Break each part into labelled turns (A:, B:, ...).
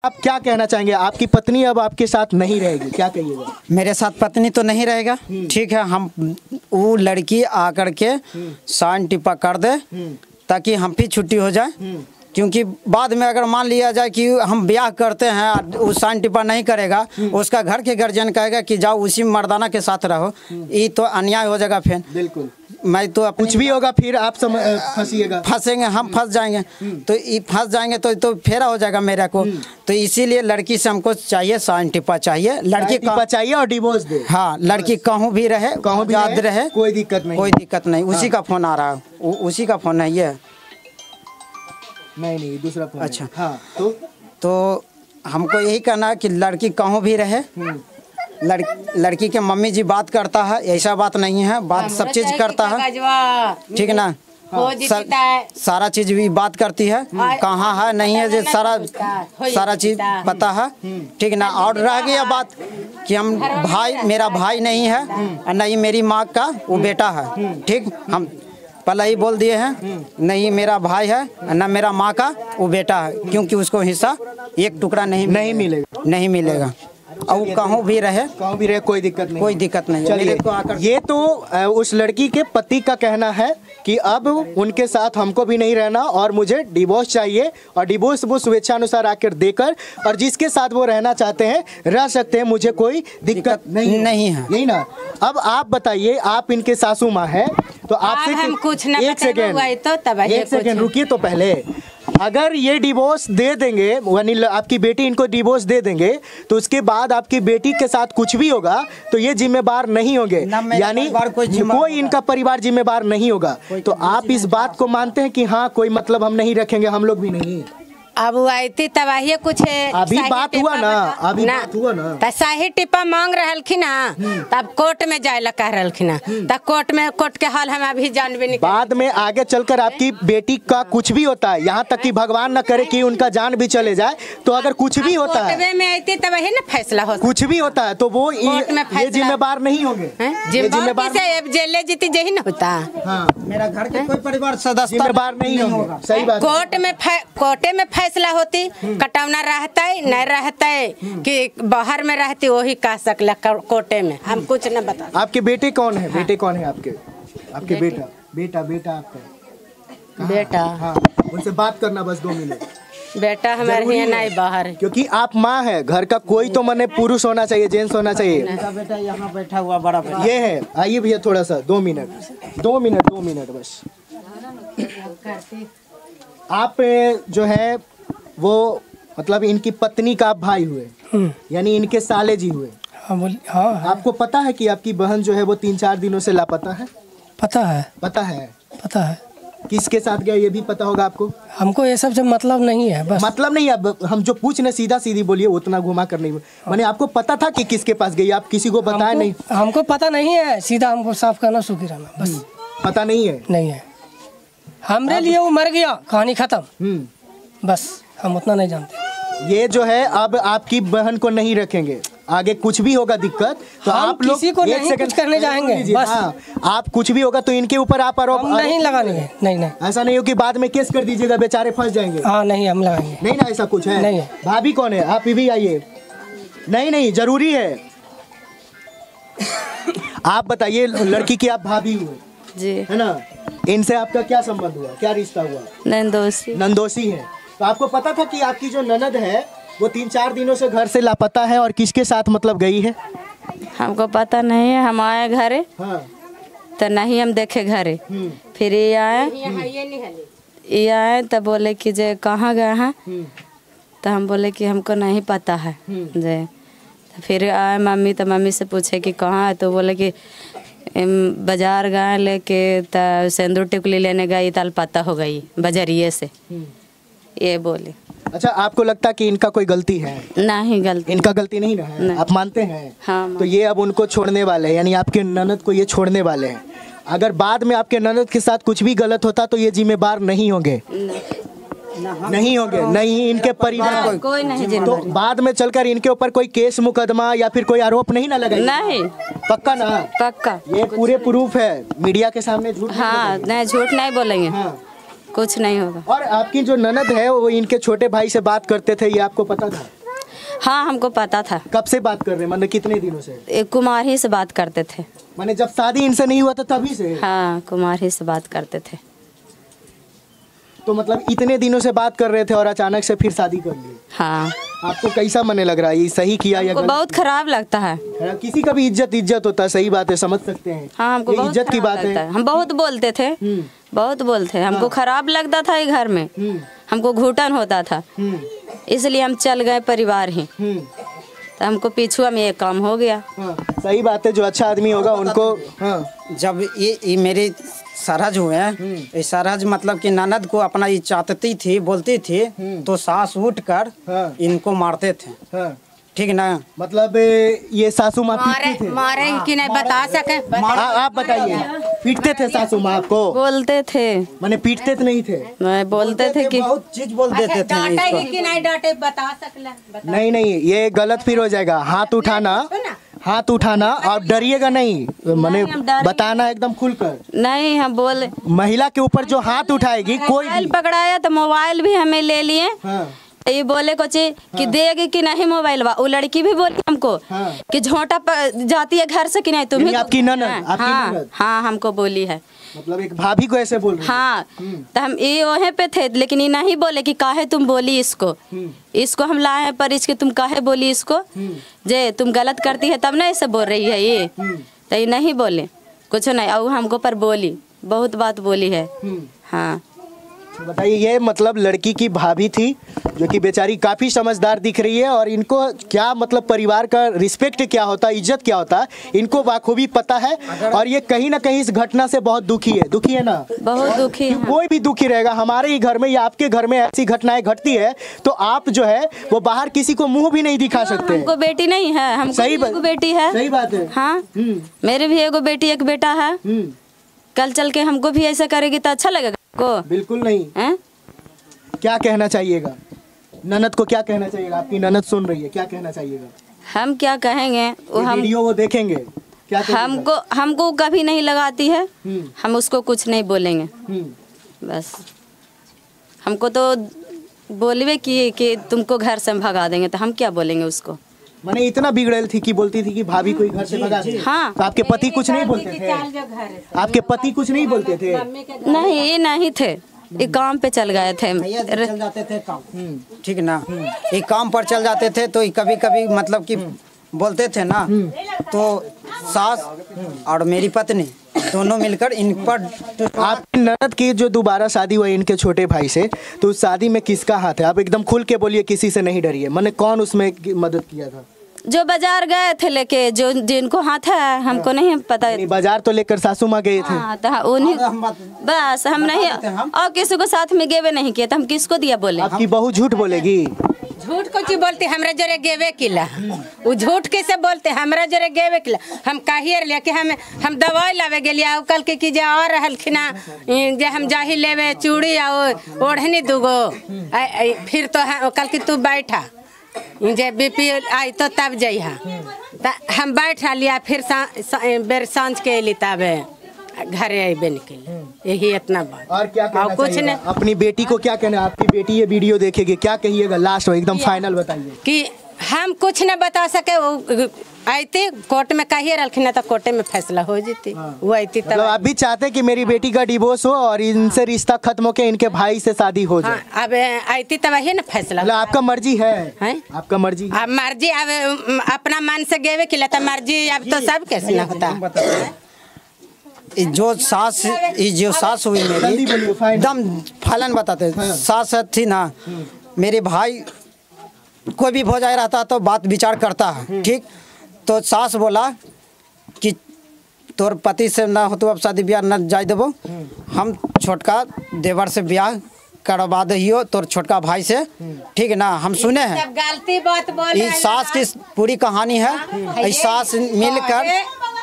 A: आप क्या कहना चाहेंगे? आपकी पत्नी अब आपके साथ नहीं रहेगी, क्या कहिएगा?
B: मेरे साथ पत्नी तो नहीं रहेगा, ठीक है। हम वो लड़की आकर के साइन टिप्पा कर दे ताकि हम भी छुट्टी हो जाए, क्योंकि बाद में अगर मान लिया जाए कि हम ब्याह करते हैं, वो साइन टिप्पा नहीं करेगा, उसका घर के गार्जियन कहेगा कि जाओ उसी मर्दाना के साथ रहो, ये तो अन्याय हो जाएगा। फिर
A: बिल्कुल
B: मैं तो
A: कुछ भी होगा फिर आप फंसिएगा,
B: फंसेंगे, हम फंस जाएंगे, तो ये फंस जाएंगे तो फेरा हो जाएगा मेरे को। तो इसीलिए लड़की से हमको चाहिए साइन टिप्पा चाहिए, लड़की टिप्पा
A: चाहिए और डिवोर्स दे।
B: हाँ, लड़की कहूँ भी रहे,
A: कहूँ भी
B: याद रहे,
A: कोई दिक्कत नहीं,
B: कोई दिक्कत नहीं। उसी का फोन आ रहा है, उसी का फोन है ये।
A: नहीं दूसरा फोन।
B: अच्छा
A: हाँ,
B: तो हमको यही कहना है कि लड़की कहूँ भी रहे, लड़की के मम्मी जी बात करता है, ऐसा बात नहीं है, बात सब चीज करता है, ठीक ना। सारा चीज भी बात करती है, कहाँ है नहीं है, जो सारा चीज पता है, ठीक ना। और रह गया बात कि हम भाई, मेरा भाई नहीं है और नहीं मेरी माँ का वो बेटा है, ठीक। हम पहले ही बोल दिए हैं, नहीं मेरा भाई है न मेरा माँ का वो बेटा है, क्योंकि उसको हिस्सा एक टुकड़ा नहीं मिलेगा। और कहूँ भी रहे कोई दिक्कत नहीं।
A: चलिए, ये तो उस लड़की के पति का कहना है कि अब उनके साथ हमको भी नहीं रहना और मुझे डिवोर्स चाहिए, और डिवोर्स वो स्वेच्छानुसार आकर देकर और जिसके साथ वो रहना चाहते हैं रह सकते हैं, मुझे कोई दिक्कत नहीं है, यही ना। अब आप बताइए, आप इनके सासू माँ है, तो आपसे
C: हम कुछ ना
A: एक सेकेंड रुकिए। तो पहले अगर ये डिवोर्स दे देंगे, यानी आपकी बेटी इनको डिवोर्स दे देंगे, तो उसके बाद आपकी बेटी के साथ कुछ भी होगा तो ये जिम्मेदार नहीं होंगे, यानी कोई इनका परिवार जिम्मेदार नहीं होगा। तो आप इस बात को मानते हैं कि हाँ, कोई मतलब हम नहीं रखेंगे, हम लोग भी नहीं।
C: अब आई थी तबाही कुछ
A: अभी बात हुआ ना,
C: तो सही टिप्पा मांग रहलखिन ना, तब कोर्ट में जाए ला कह रहलखिन ना, तब कोर्ट के हाल हम अभी जानबे नहीं।
A: बाद में आगे चलकर आपकी बेटी का कुछ भी होता है, यहाँ तक कि भगवान न करे कि उनका जान भी चले जाए, तो अगर कुछ भी होता है
C: में आई थी तब वही ना फैसला होता,
A: कुछ भी होता है तो वो ये जिम्मेदार नहीं होंगे,
C: जिम्मेदार से जेले जीती यही ना होता।
B: हाँ, मेरा घर के कोई परिवार सदस्य
A: जिम्मेदार नहीं होगा, सही बात।
C: कोर्ट में फैसला होती, कटौना रहता है नहीं रहता है कि बाहर में रहती, वही कह सकला कोर्टे में, हम कुछ न बता।
A: आपके बेटे कौन है? बेटे कौन है आपके? बेटा आपका
C: बेटा।
A: हाँ, उनसे बात करना बस 2 मिनट।
C: बेटा हमारे यहाँ नहीं बाहर,
A: क्योंकि आप माँ है, घर का कोई तो मने पुरुष होना चाहिए, जेंट्स होना चाहिए।
B: बेटा यहाँ बैठा हुआ बड़ा बेटा
A: ये है, आइए भैया थोड़ा सा 2 मिनट बस। आप जो है वो मतलब इनकी पत्नी का आप भाई हुए, यानी इनके साले जी हुए।
D: हाँ,
A: आपको पता है कि आपकी बहन जो है वो 3-4 दिनों से लापता है?
D: पता है।
A: किसके साथ गया ये भी पता होगा आपको?
D: हमको ये सब से मतलब नहीं है, बस
A: मतलब नहीं। अब हम जो पूछ रहे सीधा सीधी बोलिए, उतना घुमा कर नहीं। मैंने आपको पता था कि किसके पास गई, आप किसी को बताया नहीं?
D: हमको पता नहीं है, सीधा हमको साफ करना, सुखी रहना, बस।
A: पता नहीं है।
D: हमरे लिए वो मर गया, कहानी खत्म, बस। हम उतना नहीं जानते।
A: ये जो है अब आपकी बहन को नहीं रखेंगे, आगे कुछ भी होगा दिक्कत तो आप लोग
D: किसी को नहीं कुछ करने जाएंगे, बस।
A: हाँ, आप कुछ भी होगा तो इनके ऊपर आप आरोप
D: नहीं लगाएंगे। नहीं,
A: ऐसा नहीं हो कि बाद में केस कर दीजिएगा, बेचारे फंस जाएंगे।
D: हाँ, नहीं, हम लगाएंगे
A: नहीं ना, ऐसा कुछ है
D: नहीं।
A: भाभी कौन है? आप भी आइए। नहीं, जरूरी है। आप बताइए, लड़की की आप भाभी हुए
E: जी,
A: है ना, इनसे आपका क्या संबंध हुआ, क्या रिश्ता हुआ? नंदोसी है। तो आपको पता था कि आपकी जो ननद है वो 3-4 दिनों से घर से लापता है, और किसके साथ मतलब गई है?
E: हमको पता नहीं है, हम आए घरे।
A: हाँ।
E: तो नहीं हम देखे घरे, फिर ये आए तो बोले कि जे कहाँ गए हैं, तो हम बोले कि हमको नहीं पता है जे। तो फिर आए मम्मी, तो मम्मी से पूछे कि कहाँ है, तो बोले कि बाजार गए लेके, तो सिंदूर टिकुली लेने गई, ताल पता हो गई बजरिए से, ये बोले।
A: अच्छा, आपको लगता कि इनका कोई गलती है?
E: नहीं, गलती
A: इनका गलती नहीं है, नहीं। आप मानते हैं?
E: हाँ।
A: तो ये अब उनको छोड़ने वाले हैं, यानी आपके ननद को ये छोड़ने वाले हैं। अगर बाद में आपके ननद के साथ कुछ भी गलत होता तो ये जिम्मेदार नहीं होंगे, नहीं इनके परिवार
E: कोई नहीं।
A: तो बाद में चलकर इनके ऊपर कोई केस मुकदमा या फिर कोई आरोप नहीं ना लगाएंगे?
E: नहीं,
A: पक्का ना?
E: पक्का।
A: ये पूरे प्रूफ है मीडिया के सामने, झूठ?
E: हाँ, नहीं, झूठ नहीं बोलेंगे।
A: हाँ।
E: कुछ नहीं होगा।
A: और आपकी जो ननद है वो इनके छोटे भाई से बात करते थे, ये आपको पता था?
E: हाँ हमको पता था।
A: कब से बात कर रहे हैं, मतलब कितने दिनों से?
E: कुमारी से बात करते थे।
A: माने जब शादी इनसे नहीं हुआ था तभी से?
E: हाँ कुमारी से बात करते थे।
A: तो मतलब इतने दिनों से बात कर रहे थे और अचानक से फिर शादी कर ली।
E: हाँ।
A: आपको कैसा मन लग रहा है, ये सही किया या गलत?
E: बहुत खराब लगता है।
A: किसी का भी इज्जत होता है, सही बात है, समझ सकते हैं।
E: हाँ हमको बहुत
A: इज्जत की बात है।
E: हम बहुत बोलते थे, बहुत बोलते, हमको खराब लगता था ये घर में, हमको घुटन होता था, इसलिए हम चल गए परिवार ही। तो हमको पीछुआ में ये काम हो गया।
A: सही बात है, जो अच्छा आदमी होगा उनको।
B: जब ये मेरे सरहज हुए ये सरहज मतलब कि ननद को अपना ये चाहती थी, बोलती थी, तो सास उठ कर इनको मारते थे। ठीक ना?
A: मतलब ये सासू माँ पीटते थे?
C: मारे कि नहीं बता सके।
A: आप बताइए, पीटते थे सासू माँ आपको?
E: बोलते थे।
A: मैंने पीटते तो नहीं थे?
E: मैं बोलते थे कि
B: बहुत चीज बोल देते थे।
C: डांटे कि नहीं डांटे बता सकला?
A: नहीं, ये गलत फिर हो जाएगा। हाथ उठाना और डरिएगा नहीं, मैंने बताना एकदम खुलकर।
E: नहीं हम बोले
A: महिला के ऊपर जो हाथ उठाएगी कोई
E: मोबाइल पकड़ाया तो मोबाइल भी हमें ले लिए। ये बोले कुछ कि देगी कि नहीं मोबाइल। वो लड़की भी बोली हमको कि झोंटा जाती है घर से कि नहीं तुम्हें।
A: आपकी ननद?
E: हाँ हमको बोली है।
A: मतलब एक भाभी को ऐसे बोल रही?
E: हाँ तो हम ये वहीं पे थे, लेकिन ये नहीं बोले कि काहे तुम बोली इसको हम लाए हैं पर इसके तुम काहे बोली इसको, जे तुम गलत करती है तब ना ऐसे बोल रही है ये। तो ये नहीं बोले कुछ नहीं, और हमको पर बोली, बहुत बात बोली है। हाँ
A: बताइए, ये मतलब लड़की की भाभी थी जो कि बेचारी काफ़ी समझदार दिख रही है, और इनको क्या मतलब परिवार का रिस्पेक्ट क्या होता है, इज्जत क्या होता है, इनको बाखूबी पता है। और ये कहीं ना कहीं इस घटना से बहुत दुखी है ना?
E: बहुत दुखी है।
A: कोई भी दुखी रहेगा। हमारे ही घर में या आपके घर में ऐसी घटनाएं घटती है तो आप जो है वो बाहर किसी को मुंह भी नहीं दिखा सकते।
E: हमको बेटी नहीं है, हमको
A: सही
E: बेटी है।
A: सही बात है।
E: हाँ मेरे भी एगो बेटी एक बेटा है। कल चल के हमको भी ऐसा करेगी तो अच्छा लगेगा को?
A: बिल्कुल नहीं है? क्या कहना चाहिएगा ननद को? क्या कहना चाहिएगा? आपकी ननद सुन रही है, क्या कहना चाहिएगा?
E: हम क्या कहेंगे, वो हम
A: वीडियो वो देखेंगे, क्या
E: हमको कभी नहीं लगाती है, हम उसको कुछ नहीं बोलेंगे। बस हमको तो बोलवे कि तुमको घर से भगा देंगे, तो हम क्या बोलेंगे उसको?
A: मैंने इतना बिगड़ेल थी कि बोलती थी कि भाभी कोई घर से भगा दे।
E: हाँ
A: तो आपके पति कुछ नहीं बोलते थे? आपके पति कुछ नहीं बोलते थे?
E: नहीं थे, एक काम पे चल गए थे।
B: चल जाते थे काम, ठीक ना? एक काम पर चल जाते थे तो कभी कभी मतलब कि बोलते थे ना, तो सास और मेरी पत्नी दोनों मिलकर इन पर।
A: आपकी ननद की जो दोबारा शादी हुई इनके छोटे भाई से, तो उस शादी में किसका हाथ है? आप एकदम खुल के बोलिए, किसी से नहीं डरिए। मैंने कौन उसमें मदद किया था?
E: जो बाजार गए थे लेके, जो जिनको हाथ है हमको नहीं पता।
A: बाजार तो लेकर सासू माँ गए थे।
E: हाँ, तो उन्हीं बस, हम नहीं और किसी को साथ में गेवे नहीं किए, तो हम किसको दिया बोले?
A: आपकी बहू झूठ बोलेगी?
C: झूठ को जी बोलते, हमरा जरे गेवे किला। वो झूठ कैसे बोलते, हमरा जरे गेवे किला। हम कहिए ले कि हम दवाई लावे गेलिया, कल के की जे आ रहलखिना जे हम जाही लेवे चूड़ी आ ओढ़नी दूगो, फिर तो कल की तू बैठा जे बीपी आई तो तब जइहा। तो हम बैठा लिया, फिर बेर सांझ के अली तब घरे अबे निकल। यही इतना बात।
A: और क्या कहना
C: कुछ नहीं।
A: अपनी बेटी को क्या कहना? आपकी बेटी ये वीडियो देखेगी, क्या कहिएगा लास्ट में एकदम फाइनल बताइए? कि
C: हम कुछ न बता सके, वो आती कोर्ट में कहिए रखना तो कोर्ट में फैसला हो जाती। वो आती तब।
A: आप भी चाहते कि मेरी बेटी का डिवोर्स हो और इनसे रिश्ता खत्म हो के इनके भाई से शादी हो जाए?
C: हाँ, अब आती तब ही ना फैसला।
A: आपका मर्जी है? आपका मर्जी?
C: अब मर्जी, अब अपना मन से गेवे कि लेता मर्जी, अब तो सब कैसे ना होता।
B: जो सास हुई मेरी, एकदम फलन बताते। सास थी ना, मेरे भाई कोई भी भौजाई रहता तो बात विचार करता है, ठीक? तो सास बोला कि तोर पति से ना हो तो अब शादी ब्याह न जाए देबो, हम छोटका देवर से ब्याह करवा दहियो तोर छोटका भाई से, ठीक है ना? हम सुने हैं
C: गलती बात बोल।
B: इस सास की पूरी कहानी है। इस सास मिलकर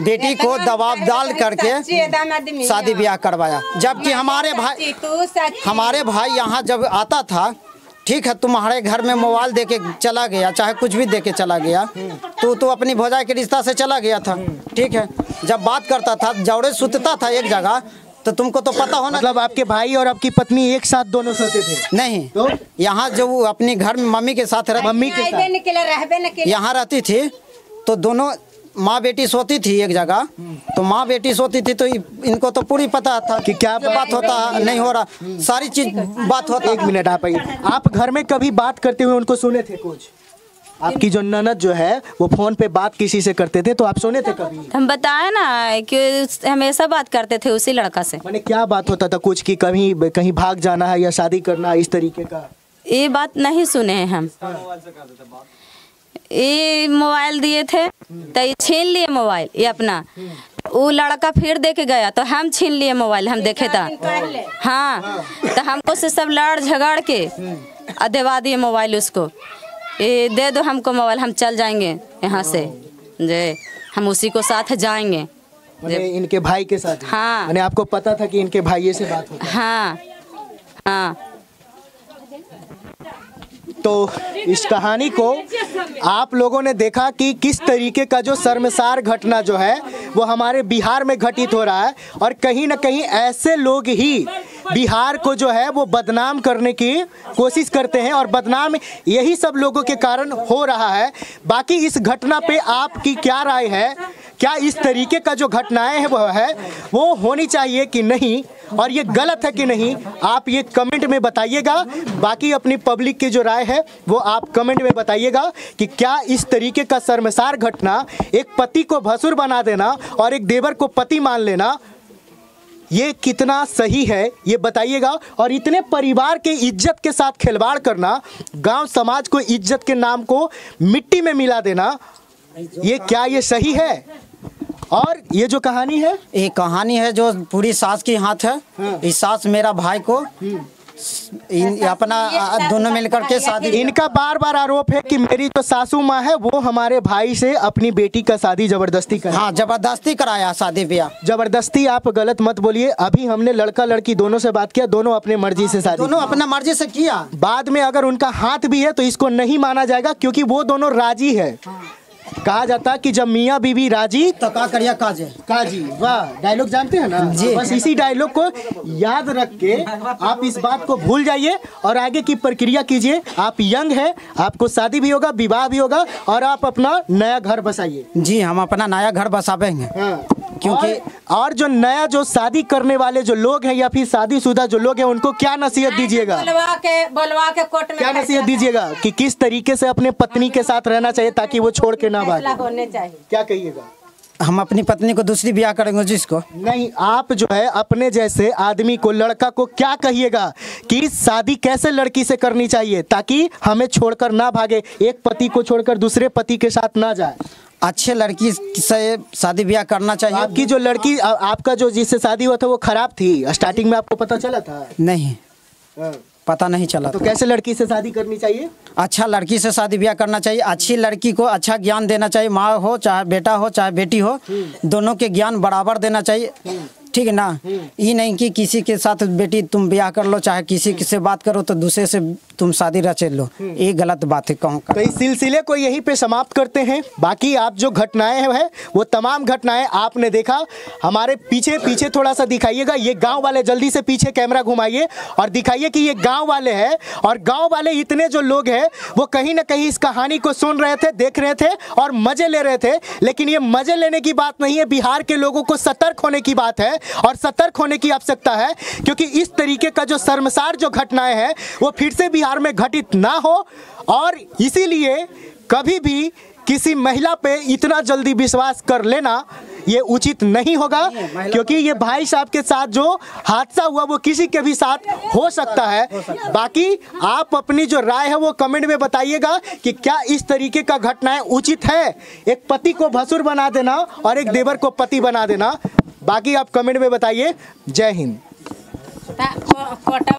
B: बेटी को दबाव डाल करके शादी ब्याह करवाया, जबकि हमारे भाई यहाँ जब आता था, ठीक है, तुम्हारे घर में मोबाइल दे के चला गया, चाहे कुछ भी दे के चला गया, तो अपनी भौजाई के रिश्ता से चला गया था, ठीक है? जब बात करता था, जौड़े सुतता था एक जगह, तो तुमको तो पता होना।
A: मतलब आपके भाई और आपकी पत्नी एक साथ दोनों सोते थे?
B: नहीं,
A: तो
B: यहाँ जो वो अपने घर में मम्मी के साथ
A: मम्मी के साथ
B: यहाँ रहती थी, तो दोनों माँ बेटी सोती थी एक जगह। तो माँ बेटी सोती थी तो इनको तो पूरी पता था
A: कि क्या
B: बात होता है, नहीं हो रहा, सारी चीज बात होता।
A: एक मिनट आप आइए। आप घर में कभी बात करते हुए उनको सुने थे कुछ? आपकी जो ननद जो है वो फोन पे बात किसी से करते थे, तो आप सुने थे कभी?
E: हम बताए ना कि हमेशा बात करते थे उसी लड़का से।
A: मैंने क्या बात होता था कुछ कि कहीं कहीं भाग जाना है या शादी करना है, इस तरीके का?
E: ये बात नहीं सुने हैं हम। ये मोबाइल दिए थे तो ये छीन लिए मोबाइल, ये अपना वो लड़का फिर दे के गया तो हम छीन लिए मोबाइल, हम देखे था। हाँ, तो हमको से सब लड़ झगड़ के देवा दिए मोबाइल उसको, ये दे दो हमको मोबाइल, हम चल जाएंगे यहाँ से, जे हम उसी को साथ जाएंगे।
A: इनके भाई के साथ?
E: हाँ।
A: मैंने आपको पता था कि इनके भाई से बात होती है?
E: हाँ हाँ।
A: तो इस कहानी को आप लोगों ने देखा कि किस तरीके का जो शर्मसार घटना जो है वो हमारे बिहार में घटित हो रहा है, और कहीं ना कहीं ऐसे लोग ही बिहार को जो है वो बदनाम करने की कोशिश करते हैं, और बदनाम यही सब लोगों के कारण हो रहा है। बाकी इस घटना पे आपकी क्या राय है? क्या इस तरीके का जो घटनाएं हैं वो होनी चाहिए कि नहीं, और ये गलत है कि नहीं, आप ये कमेंट में बताइएगा। बाकी अपनी पब्लिक की जो राय है वो आप कमेंट में बताइएगा कि क्या इस तरीके का शर्मसार घटना, एक पति को भसुर बना देना और एक देवर को पति मान लेना, ये कितना सही है, ये बताइएगा। और इतने परिवार के इज्जत के साथ खिलवाड़ करना, गांव समाज को इज्जत के नाम को मिट्टी में मिला देना, ये क्या ये सही है? और ये जो कहानी है,
B: ये कहानी है जो पूरी सास की हाथ है। इस सास मेरा भाई को अपना दोनों मिलकर के शादी।
A: इनका बार बार आरोप है कि मेरी जो सासू माँ है वो हमारे भाई से अपनी बेटी का शादी जबरदस्ती कराया।
B: हाँ, जबरदस्ती कराया शादी ब्याह।
A: जबरदस्ती आप गलत मत बोलिए। अभी हमने लड़का लड़की दोनों से बात किया, दोनों अपने मर्जी से शादी,
B: दोनों अपना मर्जी से किया।
A: बाद में अगर उनका हाथ भी है तो इसको नहीं माना जाएगा, क्योंकि वो दोनों राजी है। कहा जाता कि जब मियाँ बीवी राजी
B: तो का करिया काजे
A: काजी। वाह, डायलॉग जानते हैं ना जी। बस इसी डायलॉग को याद रख के आप इस बात को भूल जाइए और आगे की प्रक्रिया कीजिए। आप यंग हैं, आपको शादी भी होगा, विवाह भी होगा, और आप अपना नया घर बसाइए।
B: जी, हम अपना नया घर बसावेंगे।
A: हाँ।
B: क्योंकि
A: और जो नया जो शादी करने वाले जो लोग हैं या फिर शादीशुदा जो लोग हैं, उनको क्या नसीहत दीजिएगा?
C: बोलवा के कोर्ट में
A: क्या नसीहत दीजिएगा कि किस तरीके से अपने पत्नी के साथ रहना चाहिए ताकि वो छोड़ के ना भागे?
C: होने चाहिए।
A: क्या कहिएगा?
B: हम अपनी पत्नी को दूसरी ब्याह करेंगे जिसको
A: नहीं, आप जो है अपने जैसे आदमी को, लड़का को क्या कहिएगा कि शादी कैसे लड़की से करनी चाहिए ताकि हमें छोड़कर ना भागे, एक पति को छोड़कर दूसरे पति के साथ ना जाए?
B: अच्छे लड़की से शादी ब्याह करना चाहिए।
A: आपकी जो लड़की, आपका जो जिससे शादी हुआ था वो खराब थी, स्टार्टिंग में आपको पता चला था?
B: नहीं, पता नहीं चला।
A: तो कैसे लड़की से शादी करनी चाहिए?
B: अच्छा लड़की से शादी ब्याह करना चाहिए। अच्छी लड़की को अच्छा ज्ञान देना चाहिए। माँ हो चाहे बेटा हो चाहे बेटी हो, दोनों के ज्ञान बराबर देना चाहिए। ठीक है ना? ये नहीं कि किसी के साथ बेटी तुम ब्याह कर लो, चाहे किसी से बात करो तो दूसरे से तुम शादी रचे लो, ये गलत बात है। कहूँ
A: तो इस सिलसिले को यहीं पे समाप्त करते हैं। बाकी आप जो घटनाएं हैं वो तमाम घटनाएं आपने देखा। हमारे पीछे पीछे थोड़ा सा दिखाइएगा, ये गांव वाले, जल्दी से पीछे कैमरा घुमाइए और दिखाइए कि ये गांव वाले हैं। और गांव वाले इतने जो लोग हैं वो कहीं ना कहीं इस कहानी को सुन रहे थे, देख रहे थे और मजे ले रहे थे। लेकिन ये मजे लेने की बात नहीं है, बिहार के लोगों को सतर्क होने की बात है और सतर्क होने की आवश्यकता है, क्योंकि इस तरीके का जो शर्मसार जो घटनाएं हैं वो फिर से बिहार में घटित ना हो। और इसीलिए कभी भी किसी महिला पे इतना जल्दी विश्वास कर लेना ये उचित नहीं होगा, क्योंकि ये भाई साहब के साथ जो हादसा हुआ वो किसी के भी साथ हो सकता है। बाकी आप अपनी जो राय है वो कमेंट में बताइएगा कि क्या इस तरीके का घटनाएं उचित है, एक पति को भसुर बना देना और एक देवर को पति बना देना। बाकी आप कमेंट में बताइए। जय हिंद।